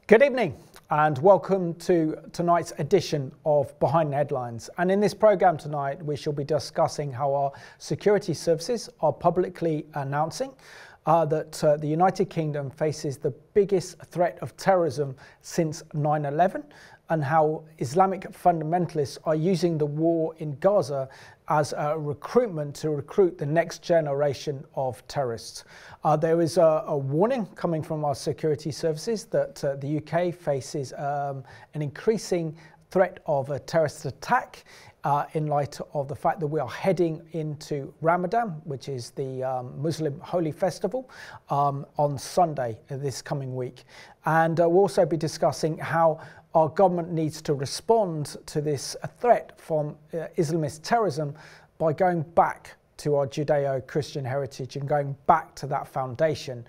Good evening and welcome to tonight's edition of Behind the Headlines. And in this programme tonight, we shall be discussing how our security services are publicly announcing that the United Kingdom faces the biggest threat of terrorism since 9/11, and how Islamic fundamentalists are using the war in Gaza as a recruitment to recruit the next generation of terrorists. There is a warning coming from our security services that the UK faces an increasing threat of a terrorist attack in light of the fact that we are heading into Ramadan, which is the Muslim holy festival, on Sunday this coming week. And we'll also be discussing how our government needs to respond to this threat from Islamist terrorism by going back to our Judeo-Christian heritage and going back to that foundation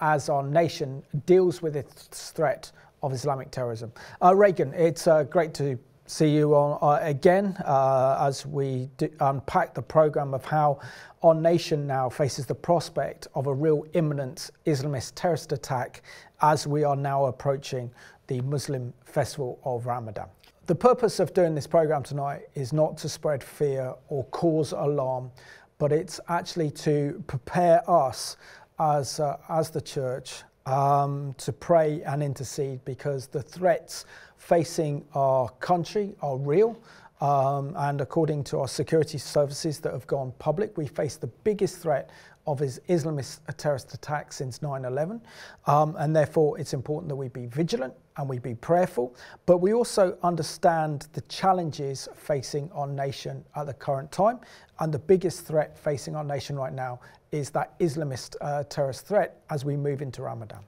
as our nation deals with its threat of Islamic terrorism. Regan, it's great to see you on again as we unpack the programme of how our nation now faces the prospect of a real imminent Islamist terrorist attack as we are now approaching the Muslim festival of Ramadan. The purpose of doing this programme tonight is not to spread fear or cause alarm, but it's actually to prepare us as the church to pray and intercede, because the threats facing our country are real. And according to our security services that have gone public, we face the biggest threat of Islamist terrorist attack since 9/11. And therefore it's important that we be vigilant and we be prayerful, but we also understand the challenges facing our nation at the current time. And the biggest threat facing our nation right now is that Islamist terrorist threat as we move into Ramadan.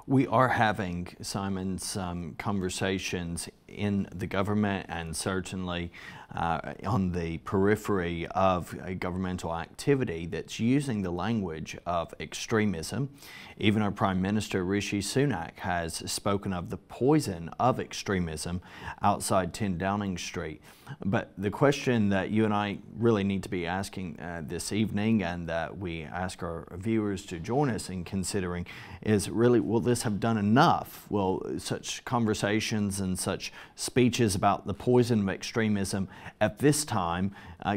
We are having, Simon, some conversations in the government and certainly on the periphery of a governmental activity that's using the language of extremism. Even our Prime Minister, Rishi Sunak, has spoken of the poison of extremism outside 10 Downing Street. But the question that you and I really need to be asking this evening, and that we ask our viewers to join us in considering, is really, will this have done enough? Will such conversations and such speeches about the poison of extremism at this time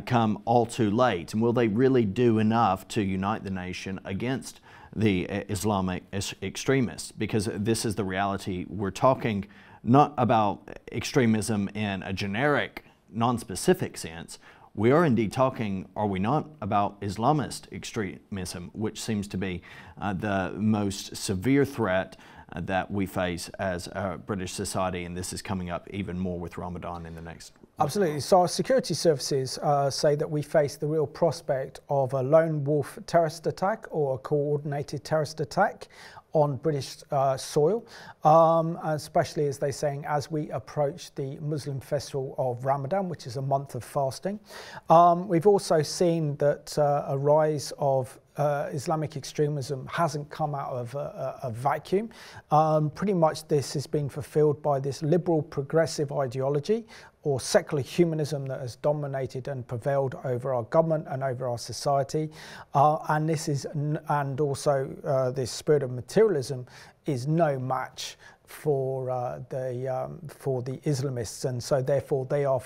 come all too late? And will they really do enough to unite the nation against the Islamic extremists? Because this is the reality. We're talking not about extremism in a generic, non-specific sense. We are indeed talking, are we not, about Islamist extremism, which seems to be the most severe threat that we face as a British society, and this is coming up even more with Ramadan in the next. Absolutely. So our security services say that we face the real prospect of a lone wolf terrorist attack or a coordinated terrorist attack on British soil, especially, as they're saying, as we approach the Muslim festival of Ramadan, which is a month of fasting. We've also seen that a rise of Islamic extremism hasn't come out of a vacuum. Pretty much this has been fulfilled by this liberal progressive ideology or secular humanism that has dominated and prevailed over our government and over our society, and also this spirit of materialism is no match for the Islamists, and so therefore they are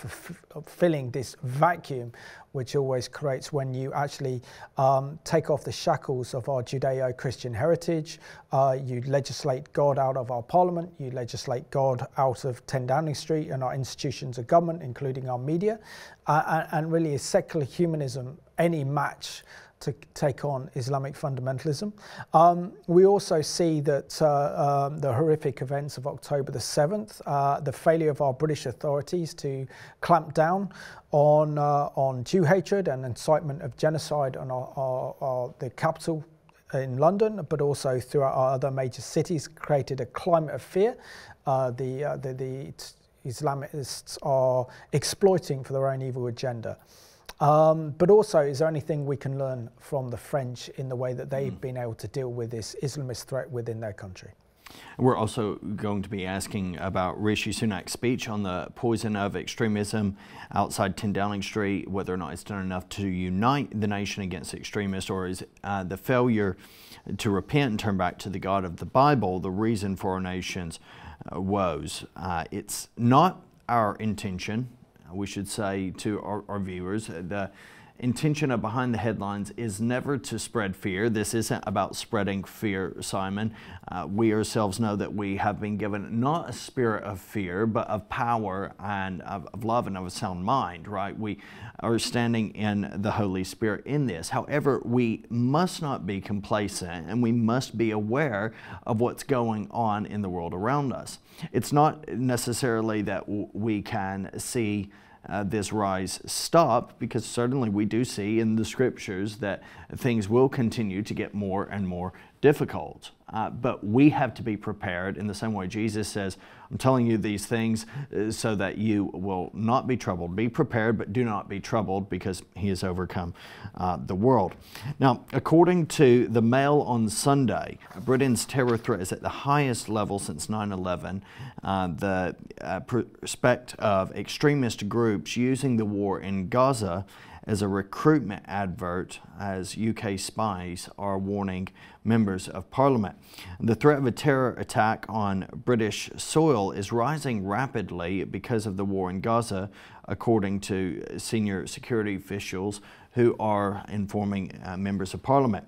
filling this vacuum which always creates when you actually take off the shackles of our Judeo-Christian heritage. You legislate God out of our parliament, you legislate God out of 10 Downing Street and our institutions of government, including our media, and really is secular humanism any match to take on Islamic fundamentalism. We also see that the horrific events of October the 7th, the failure of our British authorities to clamp down on Jew hatred and incitement of genocide on the capital in London, but also throughout our other major cities, created a climate of fear. The Islamists are exploiting for their own evil agenda. But also, is there anything we can learn from the French in the way that they've been able to deal with this Islamist threat within their country? We're also going to be asking about Rishi Sunak's speech on the poison of extremism outside 10 Downing Street, whether or not it's done enough to unite the nation against extremists, or is the failure to repent and turn back to the God of the Bible the reason for our nation's woes. It's not our intention, we should say to our viewers, the intention of Behind the Headlines is never to spread fear. This isn't about spreading fear, Simon. We ourselves know that we have been given not a spirit of fear, but of power and of love and of a sound mind, right? We are standing in the Holy Spirit in this. However, we must not be complacent, and we must be aware of what's going on in the world around us. It's not necessarily that we can see this rise stop, because certainly we do see in the scriptures that things will continue to get more and more difficult. But we have to be prepared in the same way Jesus says, I'm telling you these things so that you will not be troubled. Be prepared, but do not be troubled, because he has overcome the world. Now, according to the Mail on Sunday, Britain's terror threat is at the highest level since 9/11. The prospect of extremist groups using the war in Gaza as a recruitment advert, as UK spies are warning members of Parliament. The threat of a terror attack on British soil is rising rapidly because of the war in Gaza, according to senior security officials who are informing members of Parliament.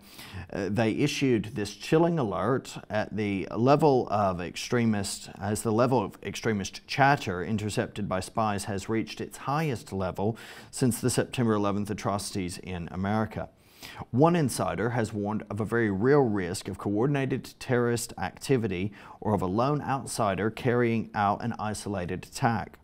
They issued this chilling alert at the level of extremist, as the level of extremist chatter intercepted by spies has reached its highest level since the September 11th atrocities in America. One insider has warned of a very real risk of coordinated terrorist activity or of a lone outsider carrying out an isolated attack.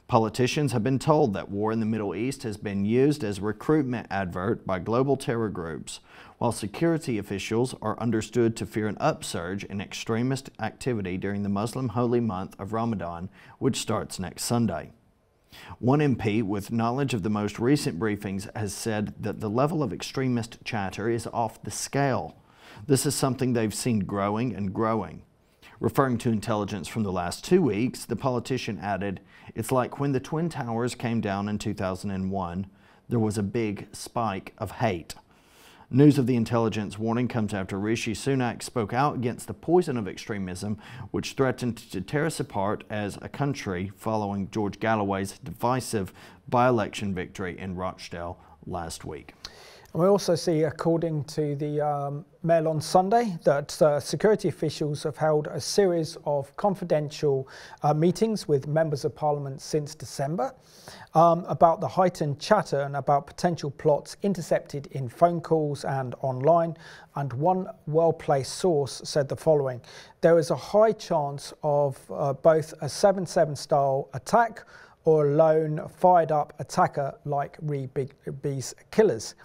Politicians have been told that war in the Middle East has been used as a recruitment advert by global terror groups, while security officials are understood to fear an upsurge in extremist activity during the Muslim holy month of Ramadan, which starts next Sunday. One MP with knowledge of the most recent briefings has said that the level of extremist chatter is off the scale. This is something they've seen growing and growing. Referring to intelligence from the last 2 weeks, the politician added, "It's like when the Twin Towers came down in 2001, there was a big spike of hate." News of the intelligence warning comes after Rishi Sunak spoke out against the poison of extremism, which threatened to tear us apart as a country following George Galloway's divisive by-election victory in Rochdale last week. We also see, according to the Mail on Sunday, that security officials have held a series of confidential meetings with members of Parliament since December about the heightened chatter and about potential plots intercepted in phone calls and online. And one well-placed source said the following: there is a high chance of both a 7/7 style attack or a lone fired-up attacker like Rigby's killers.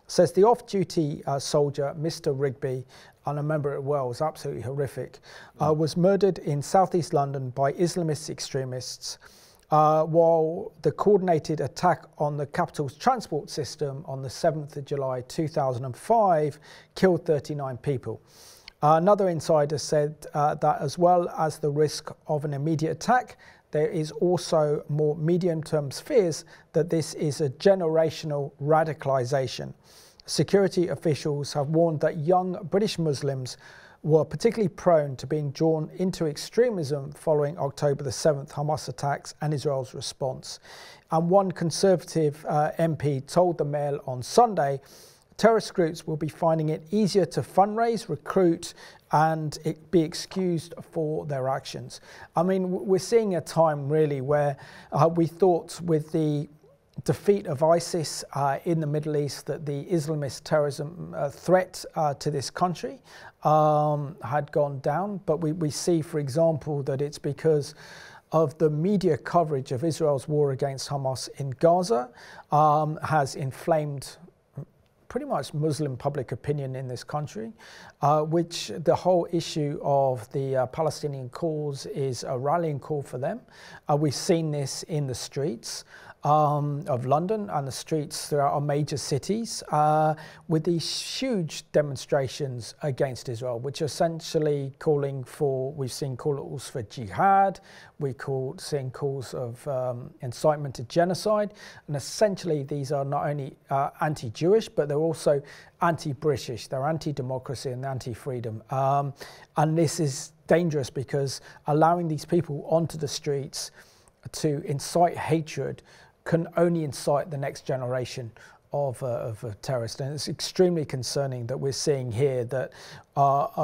Says the off-duty soldier, Mr. Rigby, and I remember it well, it was absolutely horrific, was murdered in southeast London by Islamist extremists, while the coordinated attack on the capital's transport system on the 7th of July 2005 killed 39 people. Another insider said that as well as the risk of an immediate attack, there is also more medium-term fears that this is a generational radicalisation. Security officials have warned that young British Muslims were particularly prone to being drawn into extremism following October the 7th Hamas attacks and Israel's response. And one Conservative MP told the Mail on Sunday, terrorist groups will be finding it easier to fundraise, recruit, and be excused for their actions. I mean, we're seeing a time really where we thought with the defeat of ISIS in the Middle East, that the Islamist terrorism threat to this country had gone down. But we see, for example, that it's because of the media coverage of Israel's war against Hamas in Gaza has inflamed pretty much Muslim public opinion in this country, which the whole issue of the Palestinian cause is a rallying call for them. We've seen this in the streets of London and the streets throughout our major cities with these huge demonstrations against Israel, which are essentially calling for, we've seen calls for jihad, seen calls of incitement to genocide, and essentially these are not only anti-Jewish, but they're also anti-British, they're anti-democracy and anti-freedom. And this is dangerous because allowing these people onto the streets to incite hatred can only incite the next generation of terrorists. And it's extremely concerning that we're seeing here that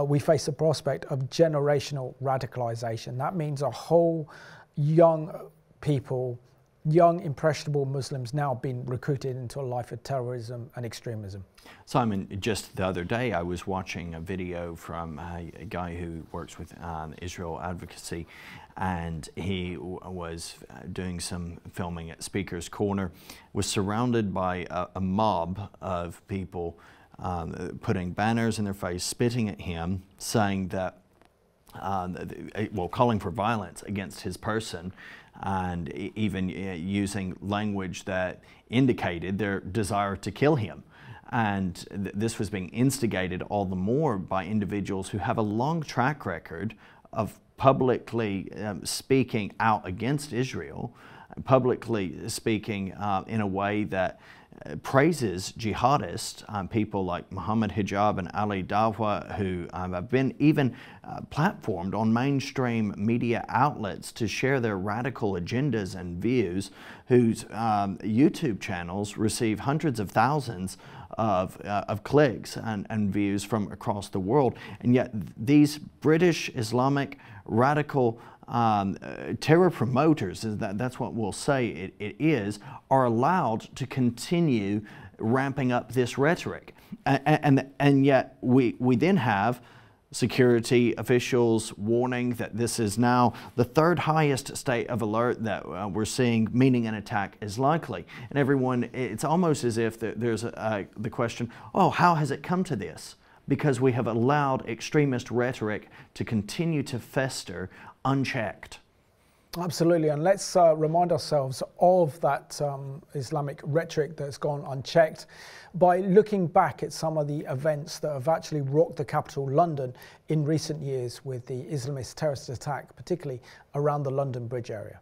we face the prospect of generational radicalization. That means a whole young people, young impressionable Muslims now being recruited into a life of terrorism and extremism. Simon, just the other day I was watching a video from a guy who works with Israel advocacy, and he was doing some filming at Speaker's Corner, was surrounded by a mob of people putting banners in their face, spitting at him, saying that, well, calling for violence against his person, and even using language that indicated their desire to kill him. And this was being instigated all the more by individuals who have a long track record of publicly speaking out against Israel, publicly speaking in a way that praises jihadists, people like Muhammad Hijab and Ali Dawah, who have been even platformed on mainstream media outlets to share their radical agendas and views, whose YouTube channels receive hundreds of thousands of clicks and views from across the world. And yet these British Islamic radical terror promoters, that's what we'll say it is, are allowed to continue ramping up this rhetoric. And yet we then have security officials warning that this is now the third highest state of alert that we're seeing, meaning an attack is likely. And everyone, it's almost as if there's the question, oh, how has it come to this? Because we have allowed extremist rhetoric to continue to fester unchecked. Absolutely, and let's remind ourselves of that Islamic rhetoric that's gone unchecked by looking back at some of the events that have actually rocked the capital, London, in recent years with the Islamist terrorist attack, particularly around the London Bridge area.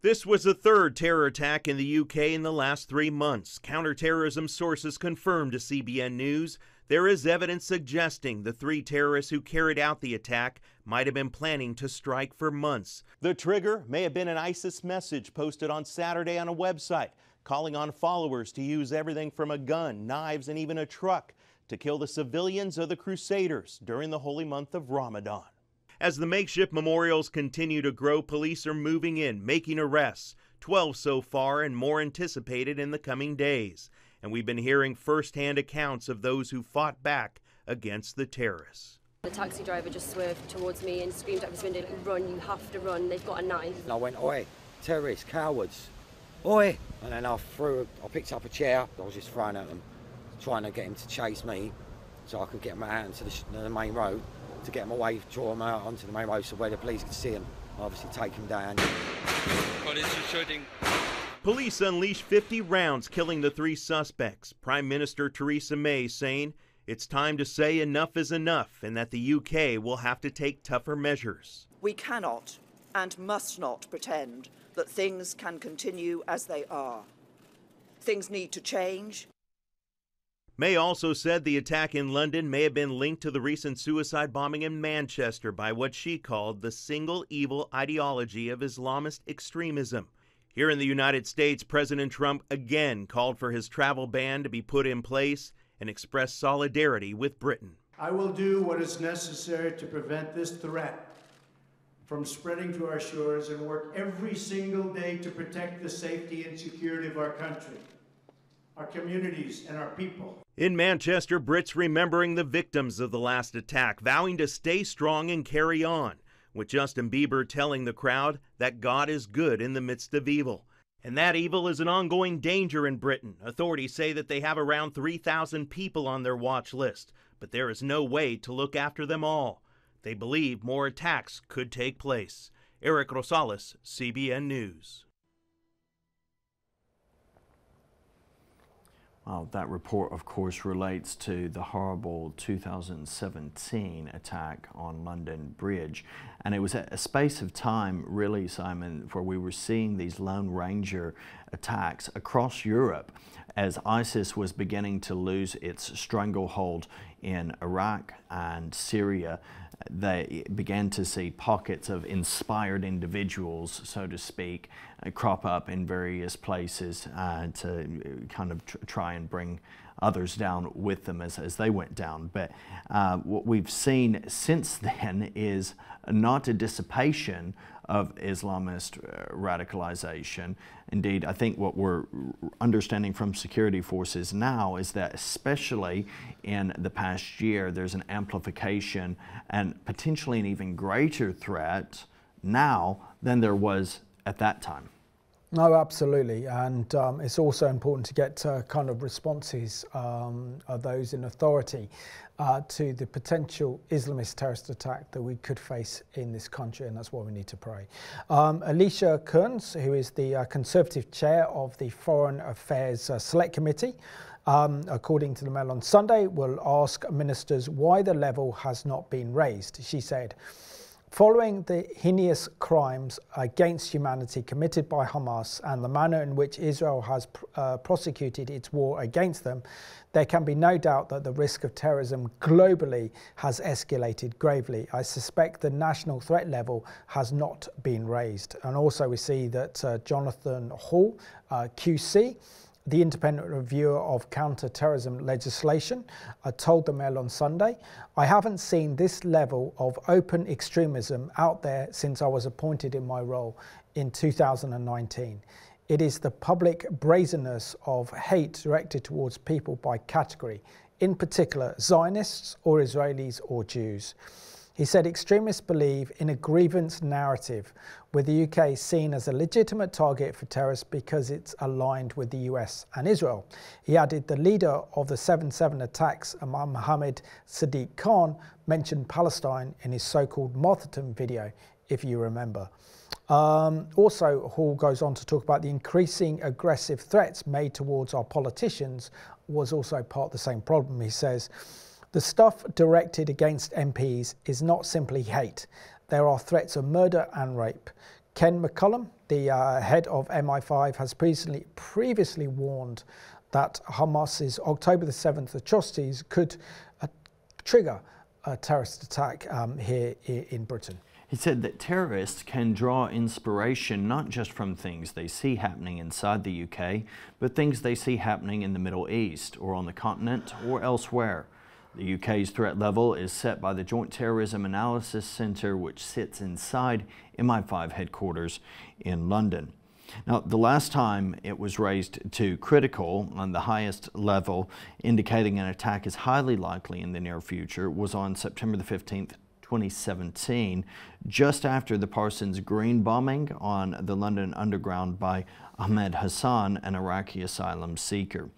This was the third terror attack in the UK in the last 3 months. Counterterrorism sources confirmed to CBN News there is evidence suggesting the 3 terrorists who carried out the attack might have been planning to strike for months. The trigger may have been an ISIS message posted on Saturday on a website, calling on followers to use everything from a gun, knives, and even a truck to kill the civilians of the Crusaders during the holy month of Ramadan. As the makeshift memorials continue to grow, police are moving in, making arrests, 12 so far and more anticipated in the coming days. And we've been hearing first-hand accounts of those who fought back against the terrorists. The taxi driver just swerved towards me and screamed out his window, "Run, you have to run, they've got a knife." And I went, "Oi, terrorists, cowards, oi!" And then I picked up a chair, I was just throwing at them, trying to get him to chase me so I could get him out into the main road, to get him away, draw him out onto the main road so where the police could see him, obviously take him down. Police are shooting. Police unleashed 50 rounds, killing the 3 suspects. Prime Minister Theresa May saying it's time to say enough is enough and that the UK will have to take tougher measures. We cannot and must not pretend that things can continue as they are. Things need to change. May also said the attack in London may have been linked to the recent suicide bombing in Manchester by what she called the single evil ideology of Islamist extremism. Here in the United States, President Trump again called for his travel ban to be put in place and expressed solidarity with Britain. I will do what is necessary to prevent this threat from spreading to our shores and work every single day to protect the safety and security of our country, our communities, and our people. In Manchester, Brits remembering the victims of the last attack, vowing to stay strong and carry on, with Justin Bieber telling the crowd that God is good in the midst of evil. And that evil is an ongoing danger in Britain. Authorities say that they have around 3,000 people on their watch list, but there is no way to look after them all. They believe more attacks could take place. Eric Rosales, CBN News. Well, that report, of course, relates to the horrible 2017 attack on London Bridge. And it was a space of time, really, Simon, where we were seeing these Lone Ranger attacks across Europe as ISIS was beginning to lose its stranglehold in Iraq and Syria. They began to see pockets of inspired individuals, so to speak, crop up in various places to kind of try and bring others down with them as they went down. But what we've seen since then is not a dissipation of Islamist radicalization. Indeed, I think what we're understanding from security forces now is that especially in the past year, there's an amplification and potentially an even greater threat now than there was at that time. No, absolutely, and it's also important to get kind of responses of those in authority to the potential Islamist terrorist attack that we could face in this country, and that's why we need to pray. Alicia Kearns, who is the Conservative chair of the Foreign Affairs Select Committee, according to the Mail on Sunday, will ask ministers why the level has not been raised. She said, following the heinous crimes against humanity committed by Hamas and the manner in which Israel has prosecuted its war against them, there can be no doubt that the risk of terrorism globally has escalated gravely. I suspect the national threat level has not been raised. And also we see that Jonathan Hall, QC, the independent reviewer of counter-terrorism legislation, told the Mail on Sunday, I haven't seen this level of open extremism out there since I was appointed in my role in 2019. It is the public brazenness of hate directed towards people by category, in particular Zionists or Israelis or Jews. He said extremists believe in a grievance narrative, with the UK seen as a legitimate target for terrorists because it's aligned with the US and Israel. He added the leader of the 7/7 attacks, Mohammed Sadiq Khan, mentioned Palestine in his so-called martyrdom video, if you remember. Also, Hall goes on to talk about the increasing aggressive threats made towards our politicians was also part of the same problem. He says, the stuff directed against MPs is not simply hate. There are threats of murder and rape. Ken McCullum, the head of MI5, has previously warned that Hamas's October the 7th atrocities could trigger a terrorist attack here in Britain. He said that terrorists can draw inspiration not just from things they see happening inside the UK, but things they see happening in the Middle East or on the continent or elsewhere. The UK's threat level is set by the Joint Terrorism Analysis Centre, which sits inside MI5 headquarters in London. Now, the last time it was raised to critical on the highest level, indicating an attack is highly likely in the near future, was on September the 15th, 2017, just after the Parsons Green bombing on the London Underground by Ahmed Hassan, an Iraqi asylum seeker.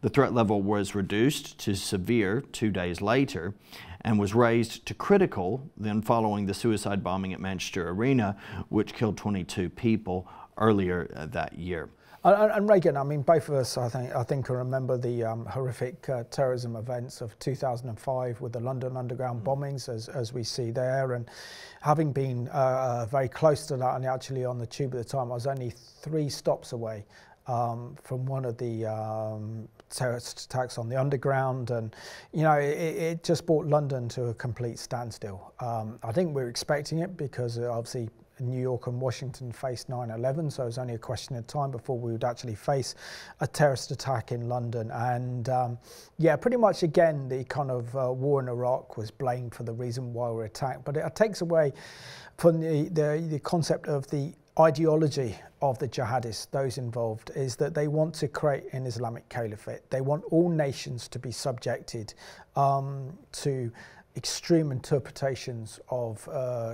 The threat level was reduced to severe 2 days later and was raised to critical then following the suicide bombing at Manchester Arena, which killed 22 people earlier that year. And Regan, I mean, both of us, I think remember the horrific terrorism events of 2005 with the London Underground bombings, as we see there. And having been very close to that, and actually on the tube at the time, I was only 3 stops away from one of the terrorist attacks on the Underground, and you know, it just brought London to a complete standstill. I think we were expecting it because obviously New York and Washington faced 9/11, so it was only a question of time before we would actually face a terrorist attack in London. And yeah, pretty much again, the kind of war in Iraq was blamed for the reason why we were attacked. But it takes away from the concept of the ideology of the jihadists, those involved, is that they want to create an Islamic caliphate. They want all nations to be subjected to extreme interpretations of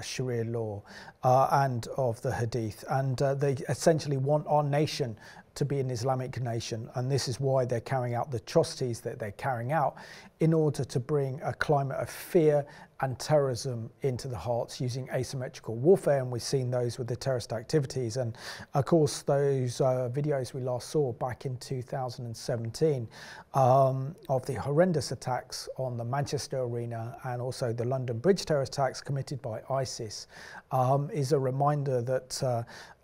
Sharia law and of the Hadith, and they essentially want our nation to be an Islamic nation, and this is why they're carrying out the atrocities that they're carrying out in order to bring a climate of fear and terrorism into the hearts using asymmetrical warfare. And we've seen those with the terrorist activities, and of course those videos we last saw back in 2017 of the horrendous attacks on the Manchester Arena and also the London Bridge terrorist attacks committed by ISIS is a reminder that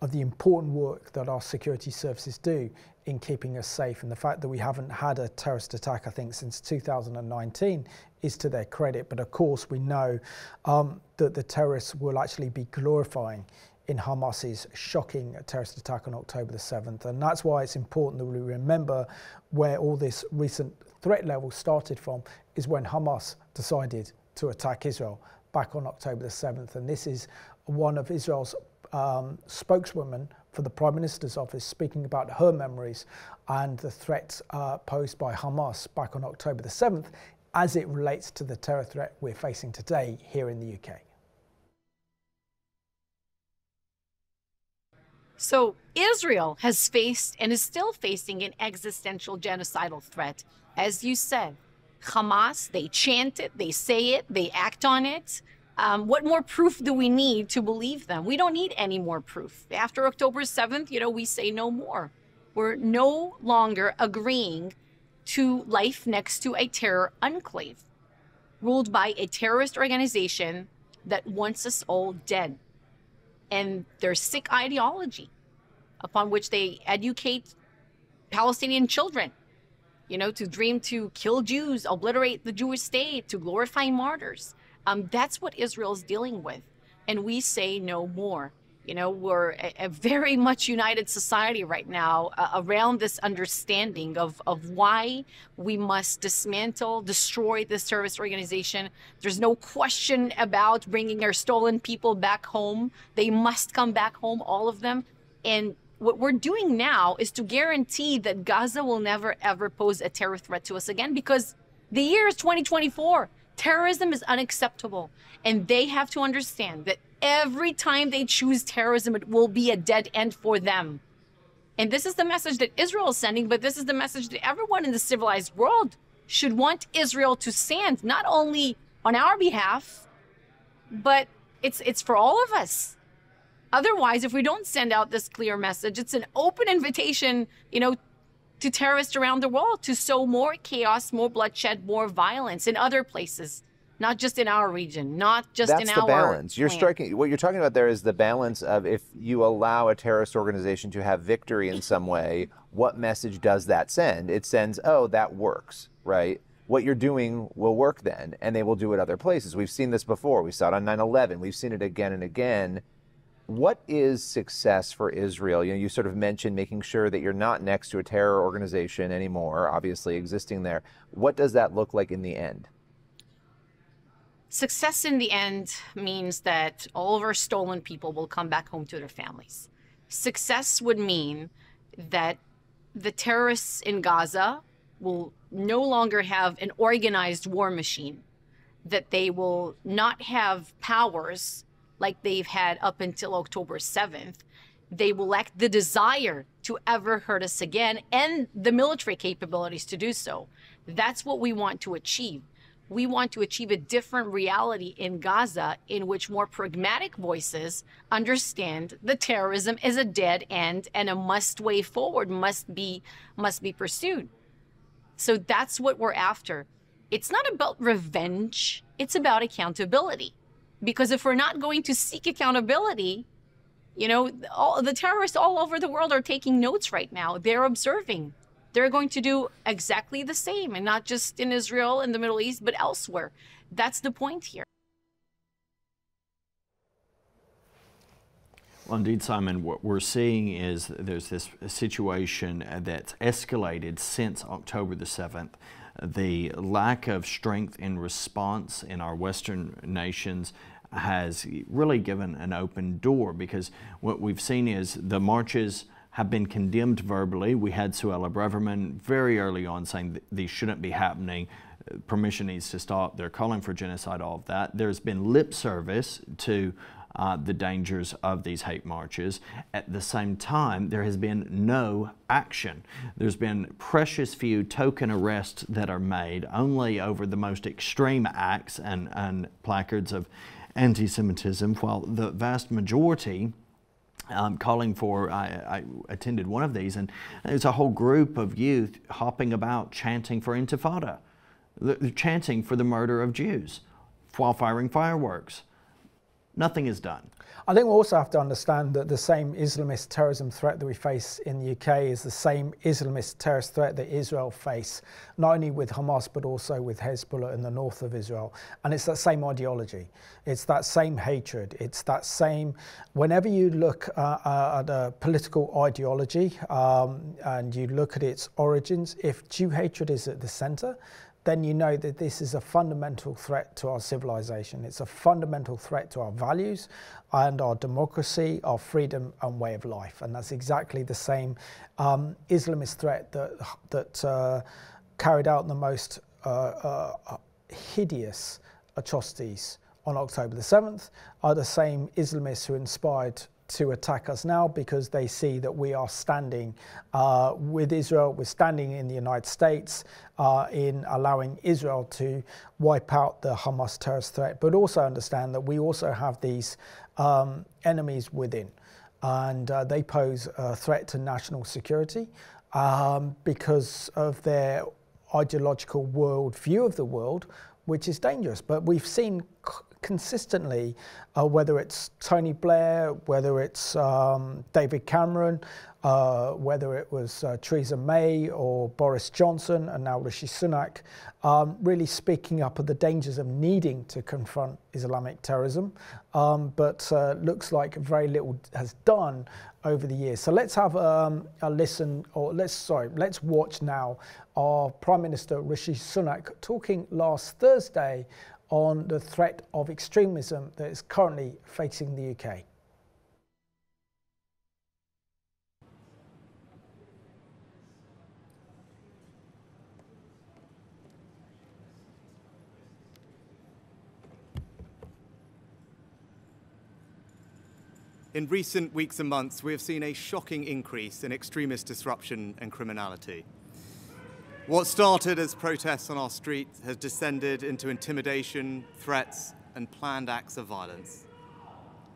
of the important work that our security services do in keeping us safe, and the fact that we haven't had a terrorist attack, I think, since 2019 is to their credit. But of course we know that the terrorists will actually be glorifying in Hamas's shocking terrorist attack on October the 7th. And that's why it's important that we remember where all this recent threat level started from, is when Hamas decided to attack Israel back on October the 7th. And this is one of Israel's spokeswomen for the Prime Minister's office speaking about her memories and the threats posed by Hamas back on October the 7th as it relates to the terror threat we're facing today here in the UK. So Israel has faced and is still facing an existential genocidal threat. As you said, Hamas, they chant it, they say it, they act on it. What more proof do we need to believe them? We don't need any more proof. After October 7th, we say no more. We're no longer agreeing to life next to a terror enclave ruled by a terrorist organization that wants us all dead. And their sick ideology upon which they educate Palestinian children, to dream to kill Jews, obliterate the Jewish state, to glorify martyrs. That's what Israel's dealing with. And we say no more. We're a very much united society right now around this understanding of why we must dismantle, destroy this terrorist organization. There's no question about bringing our stolen people back home. They must come back home, all of them. And what we're doing now is to guarantee that Gaza will never, ever pose a terror threat to us again, because the year is 2024. Terrorism is unacceptable. And they have to understand that every time they choose terrorism, it will be a dead end for them. And this is the message that Israel is sending, but this is the message that everyone in the civilized world should want Israel to stand, not only on our behalf, but it's for all of us. Otherwise, if we don't send out this clear message, it's an open invitation, to terrorists around the world to sow more chaos, more bloodshed, more violence in other places. Not just in our region, not just in our That's the balance. You're striking, what you're talking about there is the balance of, if you allow a terrorist organization to have victory in some way, what message does that send? It sends, oh, that works, right? What you're doing will work then, and they will do it other places. We've seen this before. We saw it on 9/11. We've seen it again and again. What is success for Israel? You sort of mentioned making sure that you're not next to a terror organization anymore, obviously existing there. What does that look like in the end? Success in the end means that all of our stolen people will come back home to their families. Success would mean that the terrorists in Gaza will no longer have an organized war machine, that they will not have powers like they've had up until October 7th. They will lack the desire to ever hurt us again and the military capabilities to do so. That's what we want to achieve. We want to achieve a different reality in Gaza in which more pragmatic voices understand that terrorism is a dead end and a way forward must be pursued. So that's what we're after. It's not about revenge. It's about accountability. Because if we're not going to seek accountability, all the terrorists all over the world are taking notes right now. They're observing. They're going to do exactly the same, and not just in Israel and the Middle East, but elsewhere. That's the point here. Well, indeed, Simon, what we're seeing is there's this situation that's escalated since October the 7th. The lack of strength in response in our Western nations has really given an open door, because what we've seen is the marches have been condemned verbally. We had Suella Braverman very early on saying that these shouldn't be happening. Permission needs to stop. They're calling for genocide, all of that. There's been lip service to the dangers of these hate marches. At the same time, there has been no action. There's been precious few token arrests that are made, only over the most extreme acts and placards of anti-Semitism, while the vast majority calling for, I attended one of these, and there's a whole group of youth hopping about chanting for Intifada. They're chanting for the murder of Jews while firing fireworks. Nothing is done. I think we also have to understand that the same Islamist terrorism threat that we face in the UK is the same Islamist terrorist threat that Israel face, not only with Hamas but also with Hezbollah in the north of Israel. And it's that same ideology. It's that same hatred. It's that same, whenever you look at a political ideology and you look at its origins, if Jew hatred is at the center, then you know that this is a fundamental threat to our civilization. It's a fundamental threat to our values and our democracy, our freedom and way of life. And that's exactly the same Islamist threat that carried out the most hideous atrocities on October the 7th are the same Islamists who inspired to attack us now, because they see that we are standing with Israel, we're standing in the United States in allowing Israel to wipe out the Hamas terrorist threat, but also understand that we also have these enemies within, and they pose a threat to national security because of their ideological world view of the world, which is dangerous. But we've seen consistently, whether it's Tony Blair, whether it's David Cameron, whether it was Theresa May or Boris Johnson and now Rishi Sunak, really speaking up of the dangers of needing to confront Islamic terrorism, but looks like very little has done over the years. So let's have a listen, or let's watch now our Prime Minister Rishi Sunak talking last Thursday on the threat of extremism that is currently facing the UK. In recent weeks and months, we have seen a shocking increase in extremist disruption and criminality. What started as protests on our streets has descended into intimidation, threats, and planned acts of violence.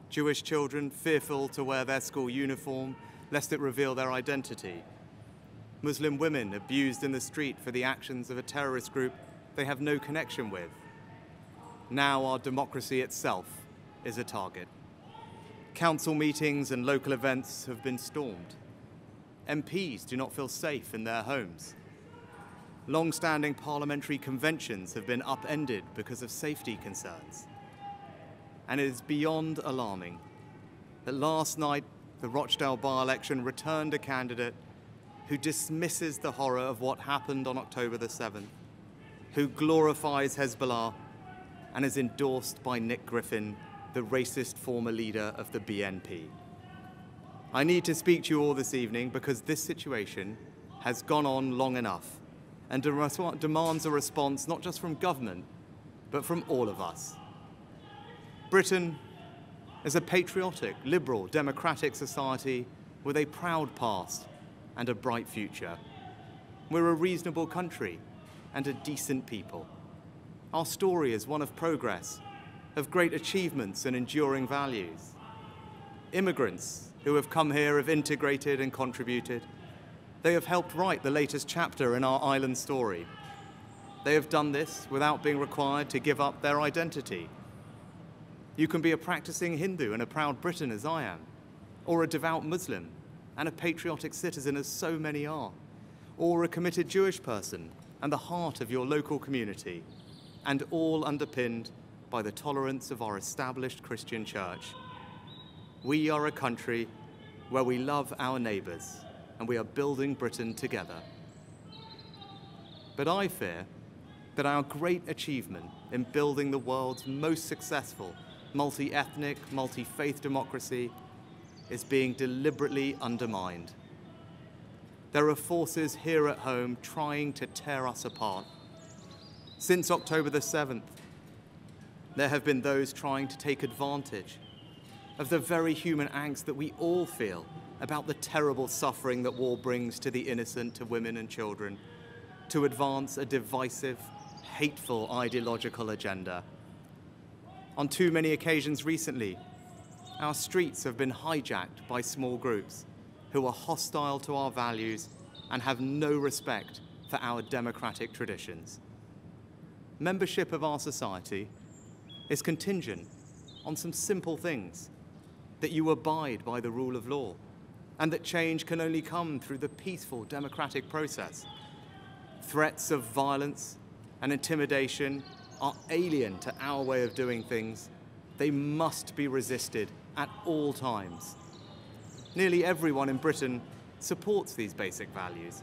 Jewish children fearful to wear their school uniform lest it reveal their identity. Muslim women abused in the street for the actions of a terrorist group they have no connection with. Now our democracy itself is a target. Council meetings and local events have been stormed. MPs do not feel safe in their homes. Long-standing parliamentary conventions have been upended because of safety concerns. And it is beyond alarming that last night the Rochdale by-election returned a candidate who dismisses the horror of what happened on October the 7th, who glorifies Hezbollah and is endorsed by Nick Griffin, the racist former leader of the BNP. I need to speak to you all this evening because this situation has gone on long enough and demands a response not just from government, but from all of us. Britain is a patriotic, liberal, democratic society with a proud past and a bright future. We're a reasonable country and a decent people. Our story is one of progress, of great achievements and enduring values. Immigrants who have come here have integrated and contributed. They have helped write the latest chapter in our island story. They have done this without being required to give up their identity. You can be a practicing Hindu and a proud Briton as I am, or a devout Muslim and a patriotic citizen as so many are, or a committed Jewish person and the heart of your local community, and all underpinned by the tolerance of our established Christian church. We are a country where we love our neighbours and we are building Britain together. But I fear that our great achievement in building the world's most successful multi-ethnic, multi-faith democracy is being deliberately undermined. There are forces here at home trying to tear us apart. Since October the 7th, there have been those trying to take advantage of the very human angst that we all feel about the terrible suffering that war brings to the innocent, to women and children, to advance a divisive, hateful ideological agenda. On too many occasions recently, our streets have been hijacked by small groups who are hostile to our values and have no respect for our democratic traditions. Membership of our society is contingent on some simple things: that you abide by the rule of law, and that change can only come through the peaceful democratic process. Threats of violence and intimidation are alien to our way of doing things. They must be resisted at all times. Nearly everyone in Britain supports these basic values,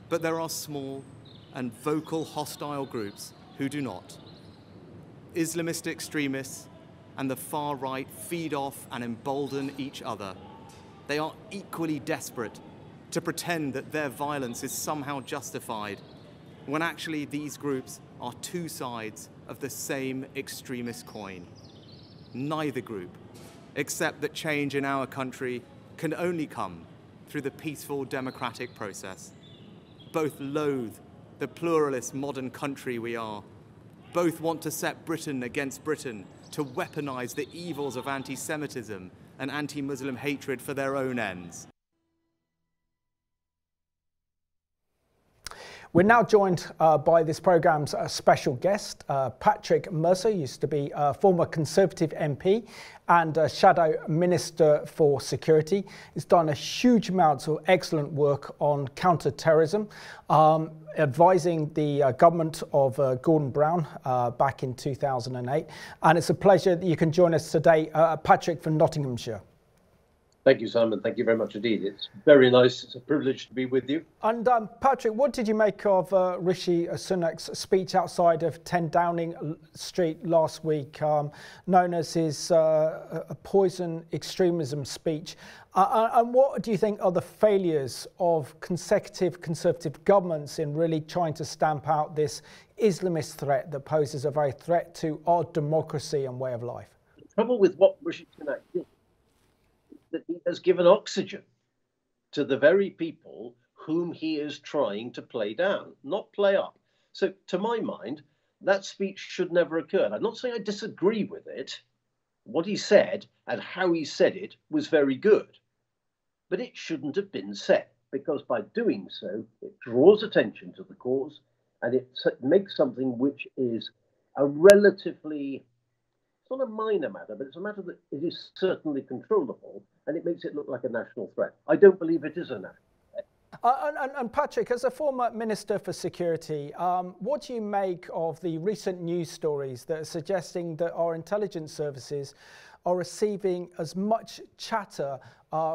but there are small and vocal hostile groups who do not. Islamist extremists and the far right feed off and embolden each other. They are equally desperate to pretend that their violence is somehow justified, when actually these groups are two sides of the same extremist coin. Neither group accept that change in our country can only come through the peaceful democratic process. Both loathe the pluralist modern country we are. Both want to set Britain against Britain, to weaponize the evils of anti-Semitism and anti-Muslim hatred for their own ends. We're now joined by this programme's special guest, Patrick Mercer, used to be a former Conservative MP and Shadow Minister for Security. He's done a huge amount of excellent work on counter-terrorism, advising the government of Gordon Brown back in 2008. And it's a pleasure that you can join us today, Patrick from Nottinghamshire. Thank you, Simon. Thank you very much indeed. It's very nice. It's a privilege to be with you. And Patrick, what did you make of Rishi Sunak's speech outside of 10 Downing Street last week, known as his poison extremism speech? And what do you think are the failures of consecutive Conservative governments in really trying to stamp out this Islamist threat that poses a very threat to our democracy and way of life? The trouble with what Rishi Sunak did, that he has given oxygen to the very people whom he is trying to play down, not play up. So to my mind, that speech should never occur. I'm not saying I disagree with it. What he said and how he said it was very good, but it shouldn't have been said, because by doing so, it draws attention to the cause and it makes something which is a relatively, it's not a minor matter, but it's a matter that it is certainly controllable, and it makes it look like a national threat. I don't believe it is a national threat. And Patrick, as a former Minister for Security, what do you make of the recent news stories that are suggesting that our intelligence services are receiving as much chatter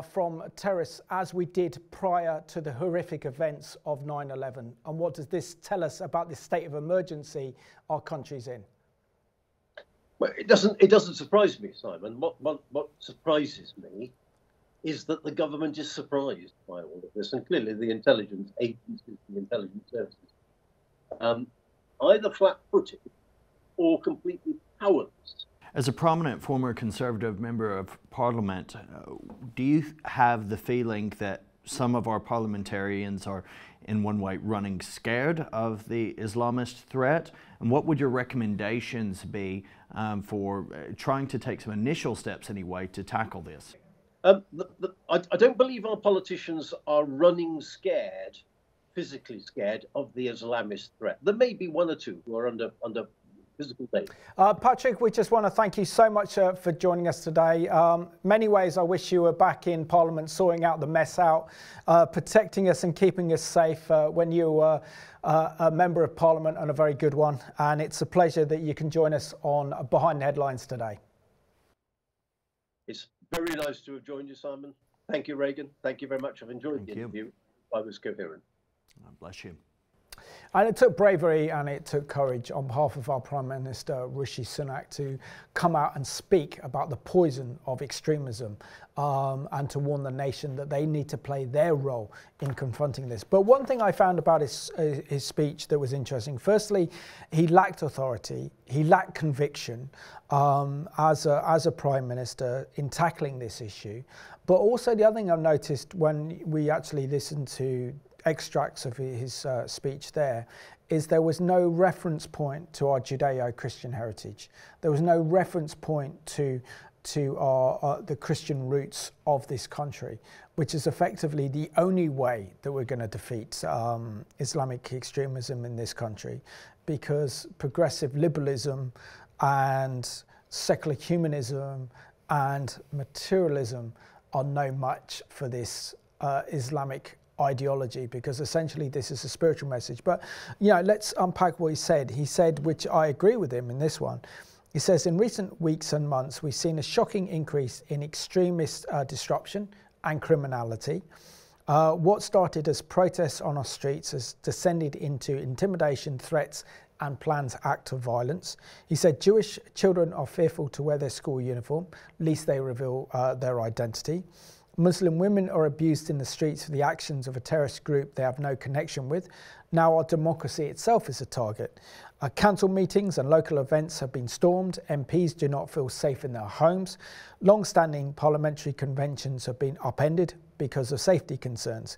from terrorists as we did prior to the horrific events of 9/11? And what does this tell us about the state of emergency our country's in? Well, it doesn't surprise me, Simon. What surprises me is that the government is surprised by all of this, and clearly the intelligence agencies, the intelligence services, either flat-footed or completely powerless. As a prominent former Conservative Member of Parliament, do you have the feeling that some of our parliamentarians are in one way running scared of the Islamist threat? And what would your recommendations be for trying to take some initial steps anyway to tackle this? I don't believe our politicians are running scared, physically scared of the Islamist threat. There may be one or two who are under physical danger. Patrick, we just want to thank you so much for joining us today. Many ways I wish you were back in Parliament sorting out the mess out, protecting us and keeping us safe when you were a Member of Parliament, and a very good one. And it's a pleasure that you can join us on Behind the Headlines today. It's Very nice to have joined you, Simon. Thank you, Regan. Thank you very much. I've enjoyed the interview. I was coherent. Bless you. And it took bravery and it took courage on behalf of our Prime Minister, Rishi Sunak, to come out and speak about the poison of extremism and to warn the nation that they need to play their role in confronting this. But one thing I found about his speech that was interesting, firstly, he lacked authority, he lacked conviction as a Prime Minister in tackling this issue. But also the other thing I've noticed when we actually listened to extracts of his speech there is there was no reference point to our Judeo-Christian heritage. There was no reference point to the Christian roots of this country, which is effectively the only way that we're going to defeat Islamic extremism in this country, because progressive liberalism and secular humanism and materialism are no match for this Islamic ideology, because essentially this is a spiritual message. But let's unpack what he said. He said, which I agree with him in this one, he says, in recent weeks and months we've seen a shocking increase in extremist disruption and criminality. What started as protests on our streets has descended into intimidation, threats and planned acts of violence. He said Jewish children are fearful to wear their school uniform, lest they reveal their identity. Muslim women are abused in the streets for the actions of a terrorist group they have no connection with. Now our democracy itself is a target. Council meetings and local events have been stormed. MPs do not feel safe in their homes. Long-standing parliamentary conventions have been upended because of safety concerns.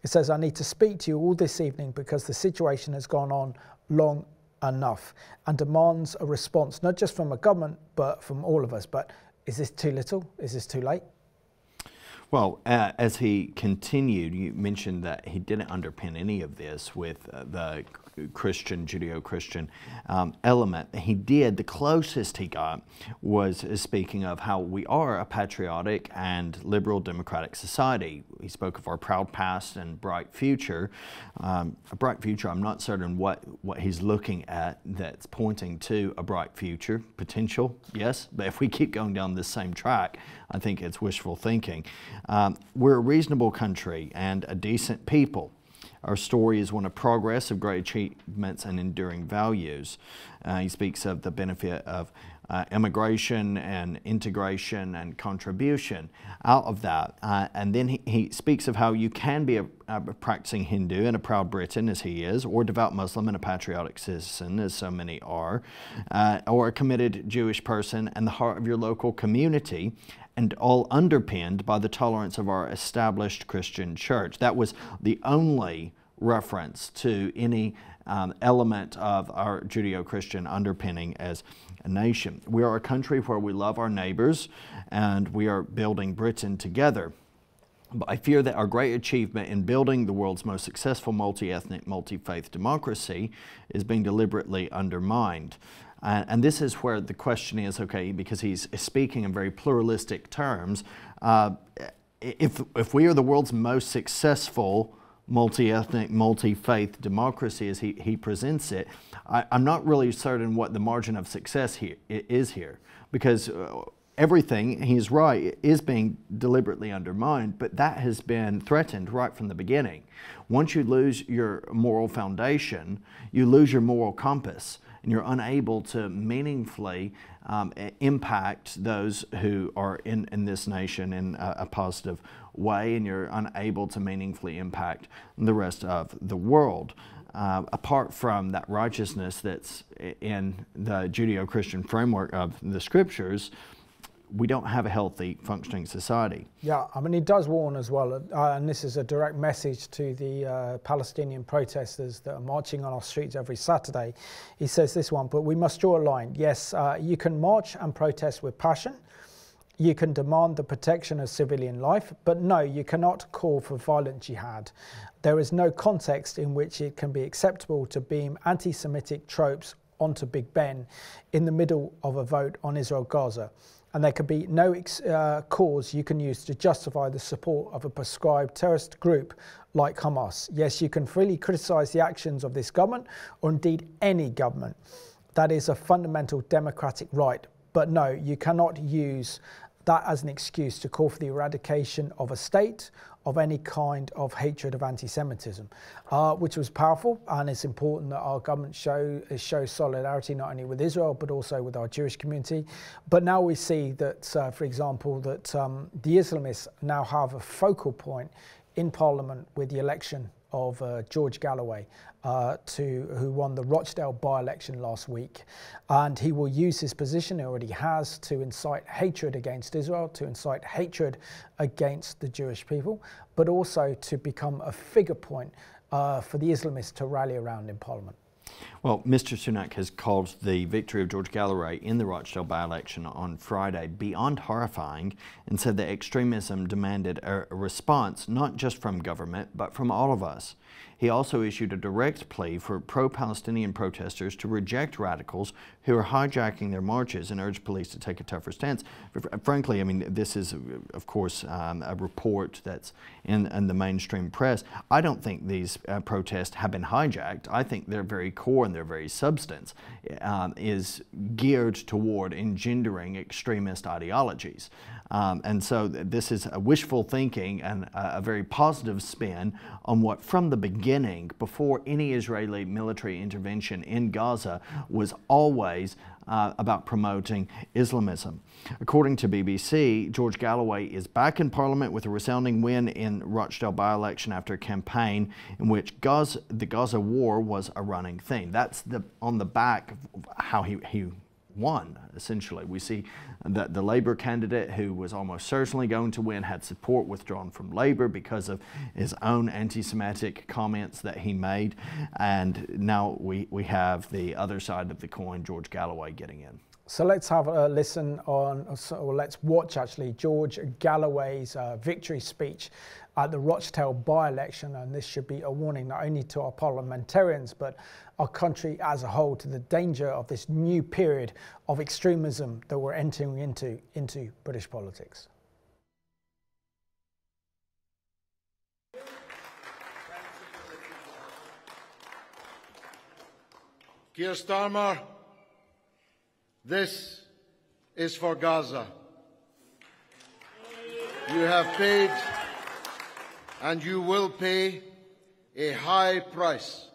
It says, I need to speak to you all this evening because the situation has gone on long enough and demands a response, not just from a government, but from all of us. But is this too little? Is this too late? Well, as he continued, you mentioned that he didn't underpin any of this with the Christian, Judeo-Christian element. He did. The closest he got was speaking of how we are a patriotic and liberal democratic society. He spoke of our proud past and bright future. A bright future, I'm not certain what he's looking at that's pointing to a bright future. Potential, yes, but if we keep going down this same track, I think it's wishful thinking. We're a reasonable country and a decent people. Our story is one of progress, of great achievements and enduring values. He speaks of the benefit of immigration and integration and contribution out of that. And then he speaks of how you can be a practicing Hindu and a proud Briton, as he is, or devout Muslim and a patriotic citizen, as so many are, or a committed Jewish person and the heart of your local community, and all underpinned by the tolerance of our established Christian church. That was the only reference to any element of our Judeo-Christian underpinning as a nation. We are a country where we love our neighbors and we are building Britain together. But I fear that our great achievement in building the world's most successful multi-ethnic, multi-faith democracy is being deliberately undermined. And this is where the question is, okay, because he's speaking in very pluralistic terms, if we are the world's most successful multi-ethnic, multi-faith democracy as he presents it, I'm not really certain what the margin of success here is here, because everything, he's right, is being deliberately undermined, but that has been threatened right from the beginning. Once you lose your moral foundation, you lose your moral compass, and you're unable to meaningfully impact those who are in this nation in a positive way, and you're unable to meaningfully impact the rest of the world. Apart from that righteousness that's in the Judeo-Christian framework of the scriptures, we don't have a healthy, functioning society. Yeah, I mean, he does warn as well, and this is a direct message to the Palestinian protesters that are marching on our streets every Saturday. He says this one, but we must draw a line. Yes, you can march and protest with passion. You can demand the protection of civilian life, but no, you cannot call for violent jihad. There is no context in which it can be acceptable to beam anti-Semitic tropes onto Big Ben in the middle of a vote on Israel-Gaza. And there can be no cause you can use to justify the support of a prescribed terrorist group like Hamas. Yes, you can freely criticize the actions of this government, or indeed any government. That is a fundamental democratic right. But no, you cannot use that as an excuse to call for the eradication of a state of any kind of hatred of anti-Semitism, which was powerful. And it's important that our government show solidarity not only with Israel but also with our Jewish community. But now we see that, for example, that the Islamists now have a focal point in Parliament with the election of George Galloway, who won the Rochdale by-election last week. And he will use his position, he already has, to incite hatred against Israel, to incite hatred against the Jewish people, but also to become a figure point for the Islamists to rally around in Parliament. Well, Mr. Sunak has called the victory of George Galloway in the Rochdale by-election on Friday beyond horrifying, and said that extremism demanded a response not just from government but from all of us. He also issued a direct plea for pro-Palestinian protesters to reject radicals who are hijacking their marches and urged police to take a tougher stance. Frankly, I mean, this is, of course, a report that's in the mainstream press. I don't think these protests have been hijacked. I think their very core and their very substance is geared toward engendering extremist ideologies. And so this is a wishful thinking and a very positive spin on what from the beginning, before any Israeli military intervention in Gaza, was always about promoting Islamism. According to BBC, George Galloway is back in Parliament with a resounding win in Rochdale by-election after a campaign in which the Gaza war was a running theme. That's on the back of how he won, essentially. We see that the Labour candidate, who was almost certainly going to win, had support withdrawn from Labour because of his own anti-Semitic comments that he made. And now we have the other side of the coin, George Galloway, getting in. So let's have a listen or let's watch actually George Galloway's victory speech at the Rochdale by-election, and this should be a warning not only to our parliamentarians but our country as a whole to the danger of this new period of extremism that we're entering into British politics. Keir Starmer, this is for Gaza. You have paid and you will pay a high price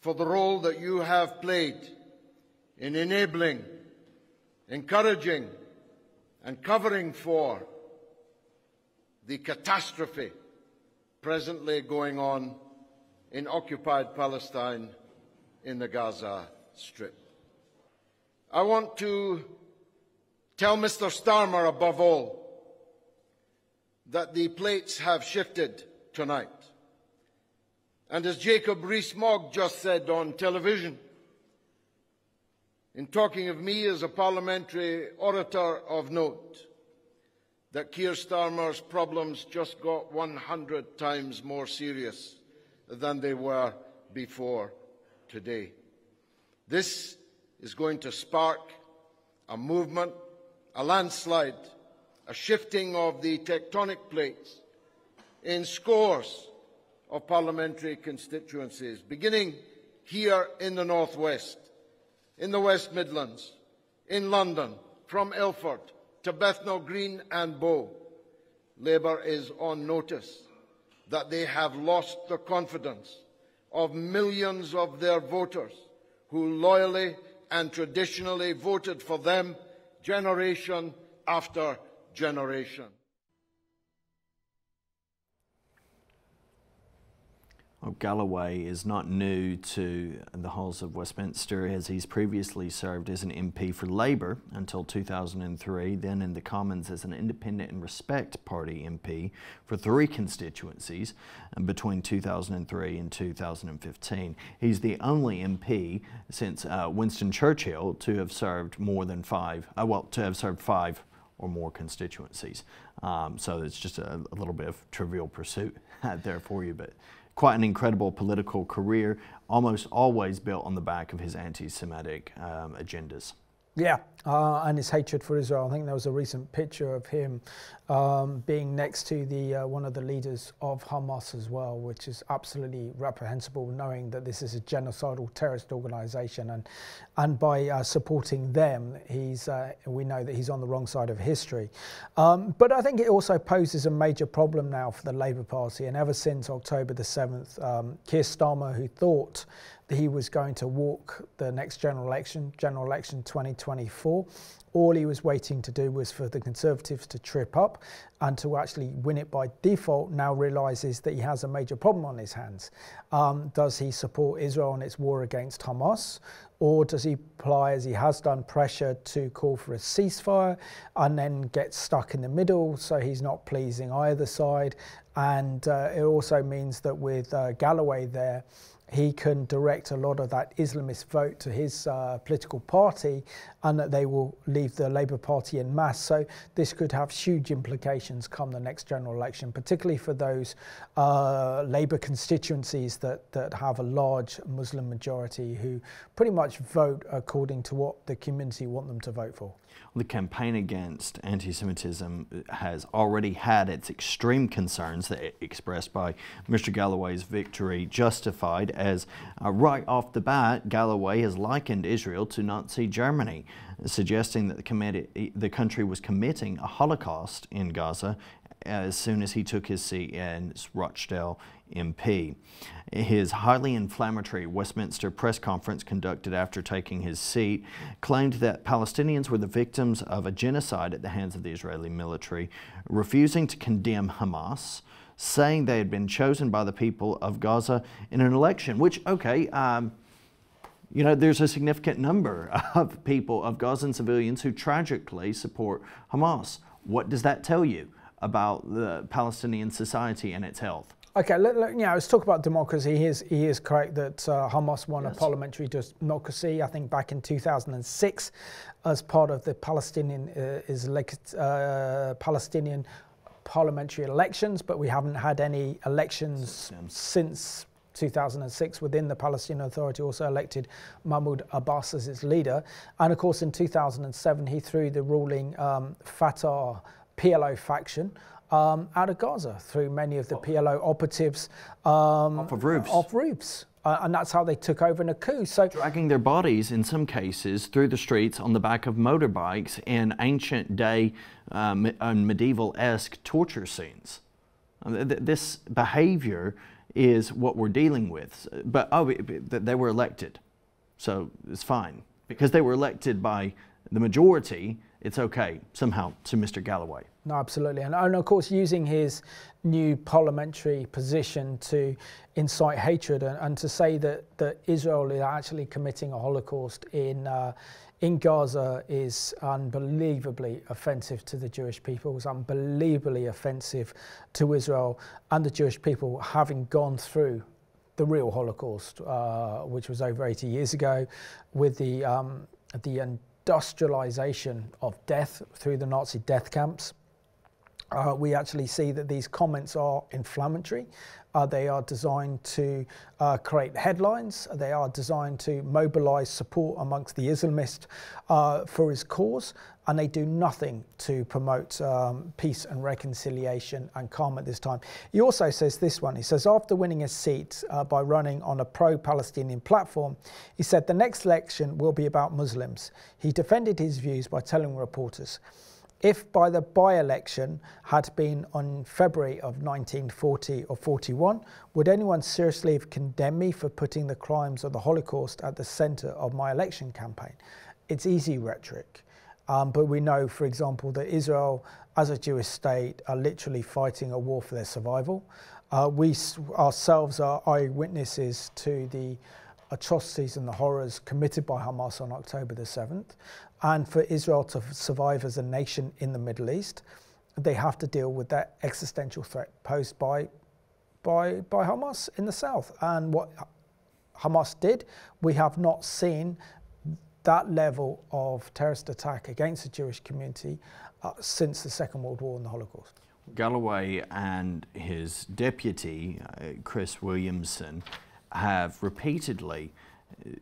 for the role that you have played in enabling, encouraging and covering for the catastrophe presently going on in occupied Palestine in the Gaza Strip. I want to tell Mr. Starmer above all that the plates have shifted tonight. And as Jacob Rees-Mogg just said on television, in talking of me as a parliamentary orator of note, that Keir Starmer's problems just got 100 times more serious than they were before today. This is going to spark a movement, a landslide, a shifting of the tectonic plates in scores of parliamentary constituencies, beginning here in the North West, in the West Midlands, in London, from Ilford to Bethnal Green and Bow. Labour is on notice that they have lost the confidence of millions of their voters who loyally and traditionally voted for them generation after generation. Well, Galloway is not new to the halls of Westminster, as he's previously served as an MP for Labour until 2003, then in the Commons as an Independent and Respect Party MP for 3 constituencies between 2003 and 2015. He's the only MP since Winston Churchill to have served more than 5 or more constituencies. So it's just a little bit of Trivial Pursuit there for you, but quite an incredible political career, almost always built on the back of his anti-Semitic agendas. Yeah, and his hatred for Israel. I think there was a recent picture of him being next to the one of the leaders of Hamas as well, which is absolutely reprehensible, knowing that this is a genocidal terrorist organisation, and by supporting them, we know that he's on the wrong side of history. But I think it also poses a major problem now for the Labour Party, and ever since October the 7th, Keir Starmer, who thought that he was going to walk the next general election 2024. All he was waiting to do was for the Conservatives to trip up and to actually win it by default, now realises that he has a major problem on his hands. Does he support Israel in its war against Hamas? Or does he apply, as he has done, pressure to call for a ceasefire and then get stuck in the middle, so he's not pleasing either side? And it also means that with Galloway there, he can direct a lot of that Islamist vote to his political party, and that they will leave the Labour Party en masse. So this could have huge implications come the next general election, particularly for those Labour constituencies that have a large Muslim majority who pretty much vote according to what the community want them to vote for. The campaign against anti-Semitism has already had its extreme concerns that expressed by Mr. Galloway's victory justified, as right off the bat, Galloway has likened Israel to Nazi Germany, suggesting that the country was committing a Holocaust in Gaza as soon as he took his seat as Rochdale MP. His highly inflammatory Westminster press conference conducted after taking his seat claimed that Palestinians were the victims of a genocide at the hands of the Israeli military, refusing to condemn Hamas, saying they had been chosen by the people of Gaza in an election, which, okay, you know, there's a significant number of people, of Gazan civilians, who tragically support Hamas. What does that tell you about the Palestinian society and its health? Okay, let's talk about democracy. He is correct that Hamas won a parliamentary democracy, I think back in 2006, as part of the Palestinian parliamentary elections, but we haven't had any elections since 2006 within the Palestinian Authority. Also elected Mahmoud Abbas as its leader. And of course in 2007 he threw the ruling Fatah PLO faction out of Gaza through many of the PLO operatives off roofs. And that's how they took over in a coup. So dragging their bodies, in some cases, through the streets on the back of motorbikes in ancient day and medieval-esque torture scenes. This behavior is what we're dealing with. But they were elected, so it's fine. Because they were elected by the majority, it's okay, somehow, to Mr. Galloway. No, absolutely. And of course, using his new parliamentary position to incite hatred and to say that Israel is actually committing a Holocaust in Gaza is unbelievably offensive to the Jewish people. It was unbelievably offensive to Israel and the Jewish people, having gone through the real Holocaust, which was over 80 years ago, with the industrialization of death through the Nazi death camps. We actually see that these comments are inflammatory. They are designed to create headlines. They are designed to mobilize support amongst the Islamists for his cause, and they do nothing to promote peace and reconciliation and calm at this time. He also says this one. He says, after winning a seat by running on a pro-Palestinian platform, he said the next election will be about Muslims. He defended his views by telling reporters, if by the by-election had been on February of 1940 or 41, would anyone seriously have condemned me for putting the crimes of the Holocaust at the centre of my election campaign? It's easy rhetoric. But we know, for example, that Israel, as a Jewish state, are literally fighting a war for their survival. We ourselves are eyewitnesses to the atrocities and the horrors committed by Hamas on October the 7th. And for Israel to survive as a nation in the Middle East, they have to deal with that existential threat posed by Hamas in the south. And what Hamas did, we have not seen that level of terrorist attack against the Jewish community since the Second World War and the Holocaust. Galloway and his deputy, Chris Williamson, have repeatedly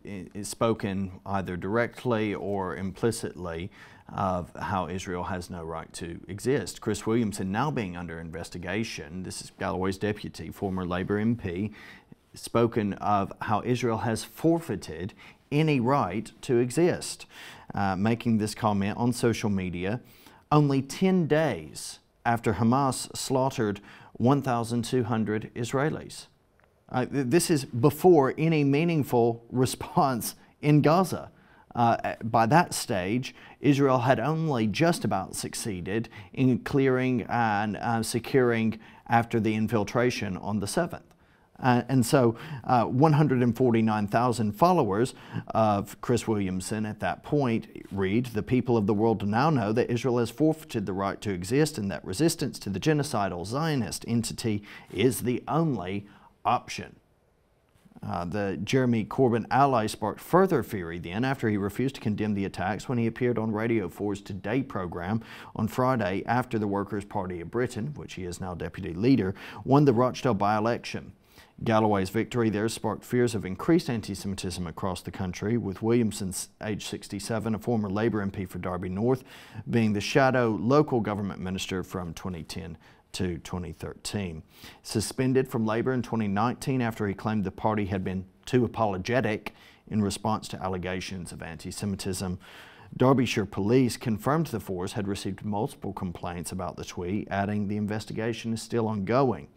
is spoken either directly or implicitly of how Israel has no right to exist. Chris Williamson, now being under investigation, this is Galloway's deputy, former Labour MP, spoken of how Israel has forfeited any right to exist, making this comment on social media only 10 days after Hamas slaughtered 1,200 Israelis. This is before any meaningful response in Gaza. By that stage, Israel had only just about succeeded in clearing and securing after the infiltration on the 7th. And so 149,000 followers of Chris Williamson at that point read, "The people of the world now know that Israel has forfeited the right to exist and that resistance to the genocidal Zionist entity is the only option." The Jeremy Corbyn ally sparked further fury then after he refused to condemn the attacks when he appeared on Radio 4's Today programme on Friday after the Workers' Party of Britain, which he is now deputy leader, won the Rochdale by-election. Galloway's victory there sparked fears of increased anti-Semitism across the country, with Williamson, age 67, a former Labour MP for Derby North, being the shadow local government minister from 2010 to 2013. Suspended from Labour in 2019 after he claimed the party had been too apologetic in response to allegations of anti-Semitism, Derbyshire police confirmed the force had received multiple complaints about the tweet, adding the investigation is still ongoing.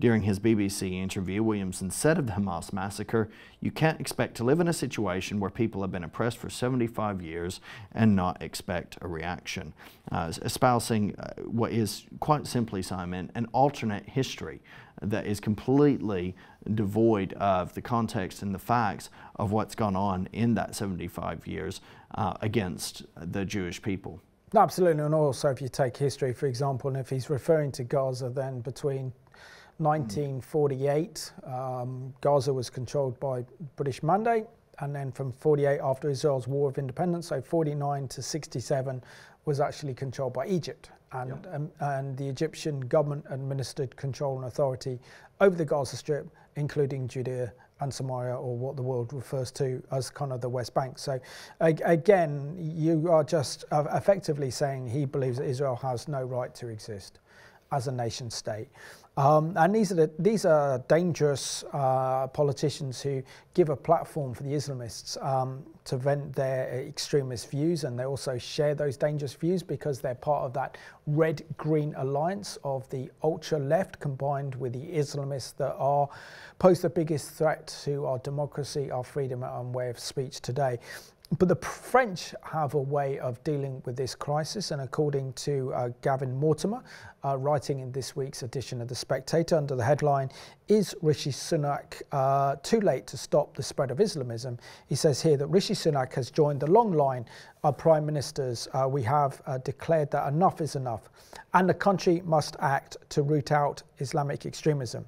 During his BBC interview, Williamson said of the Hamas massacre, "You can't expect to live in a situation where people have been oppressed for 75 years and not expect a reaction," espousing what is quite simply, Simon, an alternate history that is completely devoid of the context and the facts of what's gone on in that 75 years against the Jewish people. Absolutely, and also if you take history, for example, and if he's referring to Gaza, then between 1948, Gaza was controlled by British mandate, and then from 48 after Israel's War of Independence, so 49 to 67 was actually controlled by Egypt, and the Egyptian government administered control and authority over the Gaza Strip, including Judea and Samaria, or what the world refers to as kind of the West Bank. So again, you are just effectively saying he believes that Israel has no right to exist as a nation state. And these are dangerous politicians who give a platform for the Islamists to vent their extremist views, and they also share those dangerous views because they're part of that red-green alliance of the ultra-left combined with the Islamists that pose the biggest threat to our democracy, our freedom and way of speech today. But the French have a way of dealing with this crisis, and according to Gavin Mortimer, writing in this week's edition of The Spectator under the headline, "Is Rishi Sunak too late to stop the spread of Islamism?" He says here that Rishi Sunak has joined the long line of prime ministers. We have declared that enough is enough, and the country must act to root out Islamic extremism.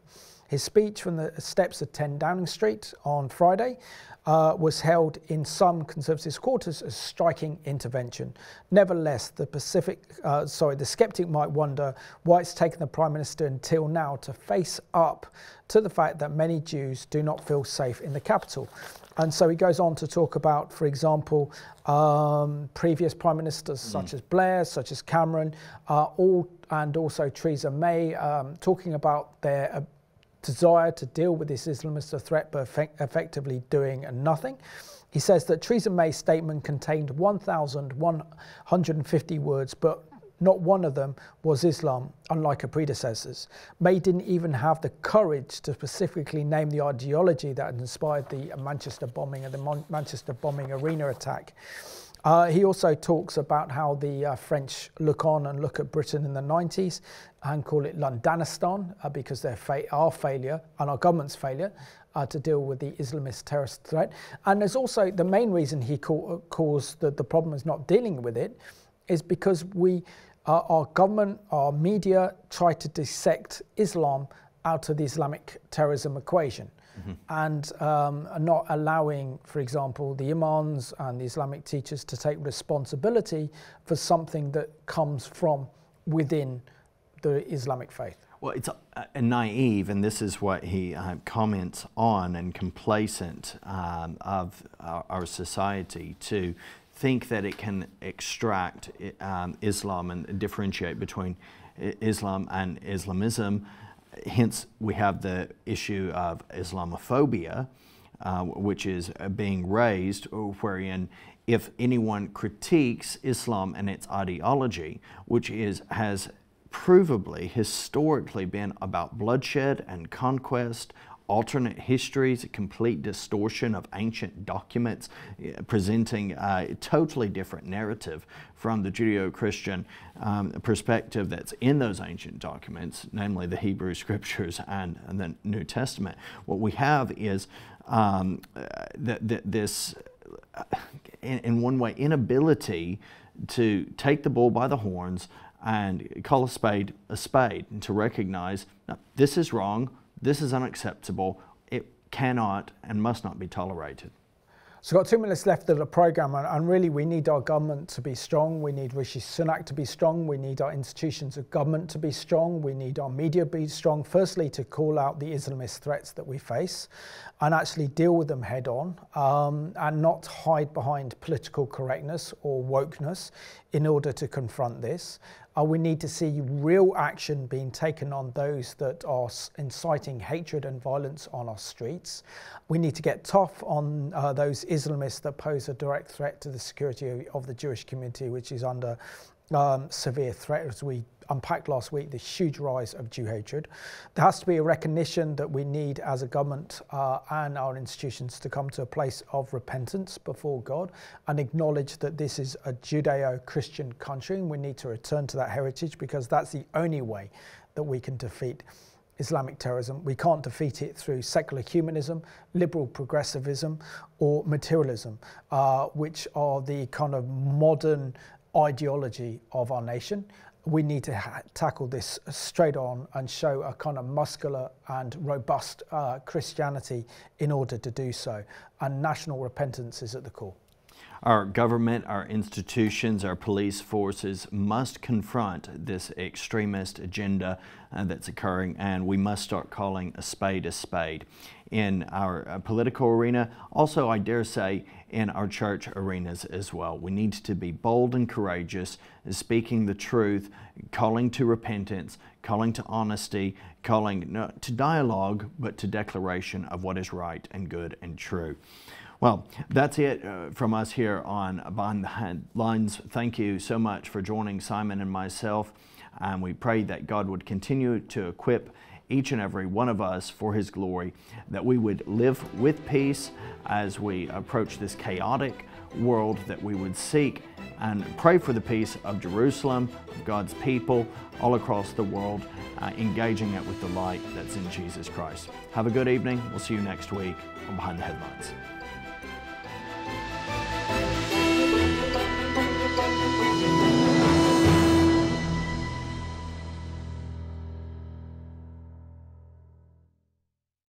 His speech from the steps of 10 Downing Street on Friday was held in some Conservatives' quarters as striking intervention. Nevertheless, the sceptic might wonder why it's taken the Prime Minister until now to face up to the fact that many Jews do not feel safe in the capital. And so he goes on to talk about, for example, previous Prime Ministers such as Blair, such as Cameron, and also Theresa May, talking about their desire to deal with this Islamist threat, but effectively doing nothing. He says that Theresa May's statement contained 1,150 words, but not one of them was Islam, unlike her predecessors. May didn't even have the courage to specifically name the ideology that had inspired the Manchester bombing and the Manchester bombing arena attack. He also talks about how the French look on and look at Britain in the 90s and call it Londonistan because our failure and our government's failure to deal with the Islamist terrorist threat. And there's also the main reason he calls the problem is not dealing with it is because our government, our media try to dissect Islam out of the Islamic terrorism equation. And not allowing, for example, the imams and the Islamic teachers to take responsibility for something that comes from within the Islamic faith. Well, it's naive, and this is what he comments on, and complacent of our society to think that it can extract Islam and differentiate between Islam and Islamism. Hence, we have the issue of Islamophobia, which is being raised, wherein if anyone critiques Islam and its ideology, which has provably, historically been about bloodshed and conquest, alternate histories, a complete distortion of ancient documents, presenting a totally different narrative from the Judeo-Christian perspective that's in those ancient documents, namely the Hebrew Scriptures and the New Testament. What we have is this, in one way, inability to take the bull by the horns and call a spade, and to recognize, no, this is wrong, this is unacceptable, it cannot and must not be tolerated. So we've got 2 minutes left of the programme, and really we need our government to be strong, we need Rishi Sunak to be strong, we need our institutions of government to be strong, we need our media to be strong, firstly to call out the Islamist threats that we face and actually deal with them head on, and not hide behind political correctness or wokeness in order to confront this. We need to see real action being taken on those that are inciting hatred and violence on our streets. We need to get tough on those Islamists that pose a direct threat to the security of the Jewish community, which is under severe threat, as we unpacked last week, the huge rise of Jew hatred. There has to be a recognition that we need as a government and our institutions to come to a place of repentance before God and acknowledge that this is a Judeo-Christian country, and we need to return to that heritage, because that's the only way that we can defeat Islamic terrorism. We can't defeat it through secular humanism, liberal progressivism, or materialism, which are the kind of modern ideology of our nation. We need to tackle this straight on and show a kind of muscular and robust Christianity in order to do so. And national repentance is at the core. Our government, our institutions, our police forces must confront this extremist agenda that's occurring, and we must start calling a spade in our political arena. Also, I dare say, in our church arenas as well. We need to be bold and courageous, speaking the truth, calling to repentance, calling to honesty, calling not to dialogue, but to declaration of what is right and good and true. Well, that's it from us here on Behind the Headlines. Thank you so much for joining Simon and myself, and we pray that God would continue to equip each and every one of us for His glory, that we would live with peace as we approach this chaotic world, that we would seek and pray for the peace of Jerusalem, of God's people all across the world, engaging it with the light that's in Jesus Christ. Have a good evening. We'll see you next week on Behind the Headlines.